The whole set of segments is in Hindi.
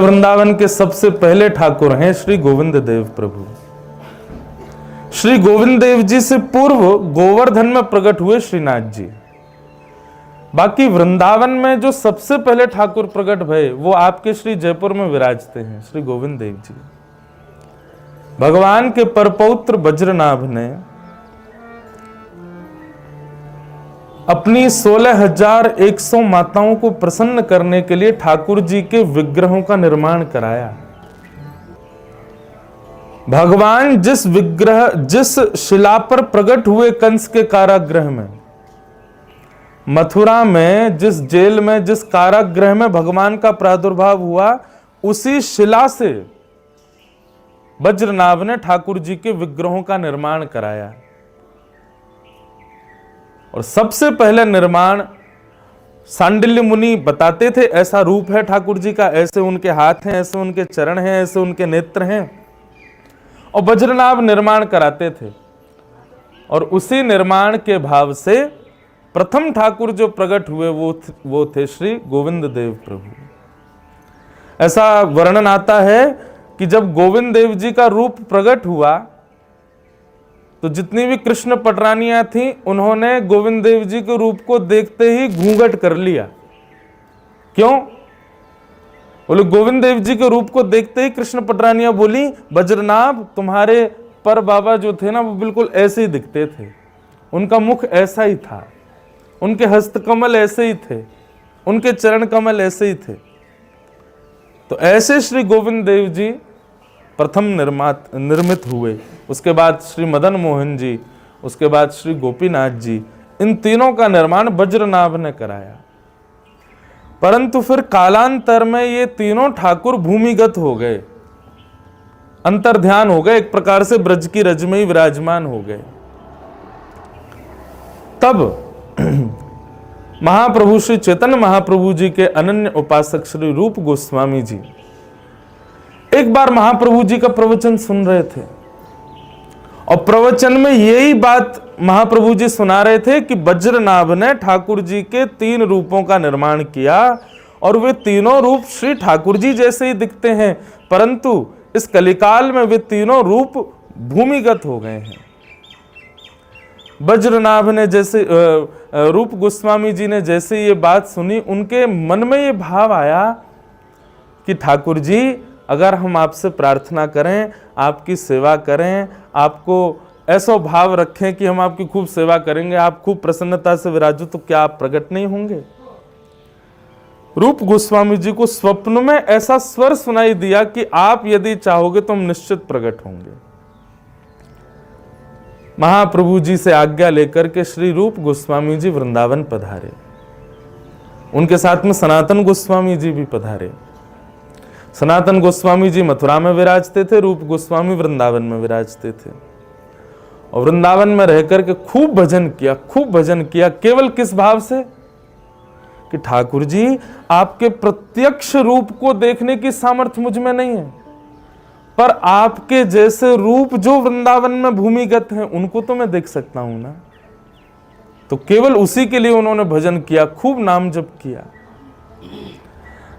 वृंदावन के सबसे पहले ठाकुर हैं श्री गोविंद देव प्रभु। श्री गोविंद देव जी से पूर्व गोवर्धन में प्रकट हुए श्रीनाथ जी। बाकी वृंदावन में जो सबसे पहले ठाकुर प्रकट भये वो आपके श्री जयपुर में विराजते हैं श्री गोविंद देव जी। भगवान के परपौत्र वज्रनाभ ने अपनी 16,100 माताओं को प्रसन्न करने के लिए ठाकुर जी के विग्रहों का निर्माण कराया। भगवान जिस शिला पर प्रकट हुए कंस के कारागृह में, मथुरा में जिस जेल में, जिस कारागृह में भगवान का प्रादुर्भाव हुआ, उसी शिला से वज्रनाभ ने ठाकुर जी के विग्रहों का निर्माण कराया। और सबसे पहले निर्माण सांडिल्य मुनि बताते थे, ऐसा रूप है ठाकुर जी का, ऐसे उनके हाथ हैं, ऐसे उनके चरण हैं, ऐसे उनके नेत्र हैं, और वज्रनाभ निर्माण कराते थे। और उसी निर्माण के भाव से प्रथम ठाकुर जो प्रकट हुए वो थे श्री गोविंद देव प्रभु। ऐसा वर्णन आता है कि जब गोविंद देव जी का रूप प्रकट हुआ तो जितनी भी कृष्ण पटरानियां थीं, उन्होंने गोविंद देव जी के रूप को देखते ही घूंघट कर लिया। क्यों? बोले गोविंद देव जी के रूप को देखते ही कृष्ण पटरानियां बोली, वज्रनाभ तुम्हारे पर बाबा जो थे ना वो बिल्कुल ऐसे ही दिखते थे, उनका मुख ऐसा ही था, उनके हस्त कमल ऐसे ही थे, उनके चरण कमल ऐसे ही थे। तो ऐसे श्री गोविंद देव जी प्रथम निर्मित हुए। उसके बाद श्री मदन मोहन जी, उसके बाद श्री गोपीनाथ जी, इन तीनों का निर्माण वज्रनाभ ने कराया। परंतु फिर कालांतर में ये तीनों ठाकुर भूमिगत हो गए, अंतर्ध्यान हो गए, एक प्रकार से ब्रज की रज में ही विराजमान हो गए। तब महाप्रभु श्री चैतन्य महाप्रभु जी के अनन्य उपासक श्री रूप गोस्वामी जी एक बार महाप्रभु जी का प्रवचन सुन रहे थे, और प्रवचन में यही बात महाप्रभु जी सुना रहे थे कि वज्रनाभ ने ठाकुर जी के 3 रूपों का निर्माण किया, और वे तीनों रूप श्री ठाकुर जी जैसे ही दिखते हैं, परंतु इस कलिकाल में वे तीनों रूप भूमिगत हो गए हैं। वज्रनाभ ने जैसे रूप गोस्वामी जी ने जैसे ये बात सुनी, उनके मन में ये भाव आया कि ठाकुर जी अगर हम आपसे प्रार्थना करें, आपकी सेवा करें, आपको ऐसा भाव रखें कि हम आपकी खूब सेवा करेंगे, आप खूब प्रसन्नता से विराजो, तो क्या आप प्रकट नहीं होंगे? रूप गोस्वामी जी को स्वप्न में ऐसा स्वर सुनाई दिया कि आप यदि चाहोगे तो हम निश्चित प्रकट होंगे। महाप्रभु जी से आज्ञा लेकर के श्री रूप गोस्वामी जी वृंदावन पधारे। उनके साथ में सनातन गोस्वामी जी भी पधारे। सनातन गोस्वामी जी मथुरा में विराजते थे, रूप गोस्वामी वृंदावन में विराजते थे। और वृंदावन में रहकर के खूब भजन किया, खूब भजन किया। केवल किस भाव से कि ठाकुर जी आपके प्रत्यक्ष रूप को देखने की सामर्थ्य मुझ में नहीं है, पर आपके जैसे रूप जो वृंदावन में भूमिगत हैं उनको तो मैं देख सकता हूं ना। तो केवल उसी के लिए उन्होंने भजन किया, खूब नाम जप किया।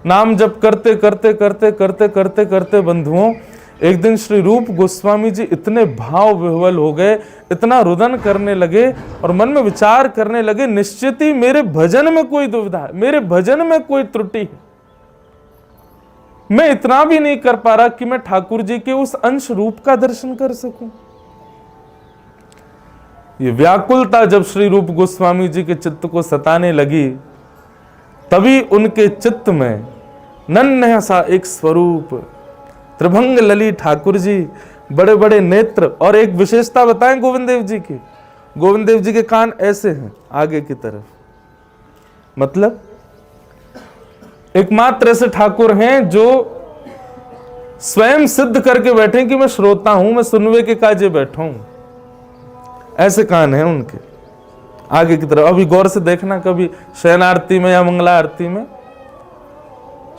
नाम जप करते करते करते करते करते करते बंधुओं, एक दिन श्री रूप गोस्वामी जी इतने भाव विह्वल हो गए, इतना रुदन करने लगे और मन में विचार करने लगे, निश्चित ही मेरे भजन में कोई दुविधा है, मेरे भजन में कोई त्रुटि है। मैं इतना भी नहीं कर पा रहा कि मैं ठाकुर जी के उस अंश रूप का दर्शन कर सकूं। ये व्याकुलता जब श्री रूप गोस्वामी जी के चित्त को सताने लगी, तभी उनके चित्त में नन्हा सा एक स्वरूप, त्रिभंग लली ठाकुर जी, बड़े बड़े नेत्र, और एक विशेषता बताएं गोविंद देव जी की, गोविंद देव जी के कान ऐसे हैं आगे की तरफ, मतलब एकमात्र ऐसे ठाकुर हैं जो स्वयं सिद्ध करके बैठे कि मैं श्रोता हूं, मैं सुनवे के काजे बैठा हूं। ऐसे कान हैं उनके आगे की तरफ। अभी गौर से देखना, कभी शयन आरती में या मंगला आरती में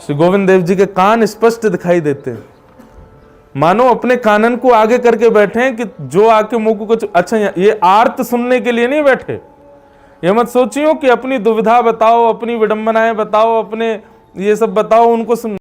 श्री गोविंद देव जी के कान स्पष्ट दिखाई देते हैं, मानो अपने कानन को आगे करके बैठे हैं कि जो आके मुंह को कुछ अच्छा, ये आर्त सुनने के लिए नहीं बैठे। ये मत सोचियो कि अपनी दुविधा बताओ, अपनी विडंबनाएं बताओ, अपने ये सब बताओ उनको सुन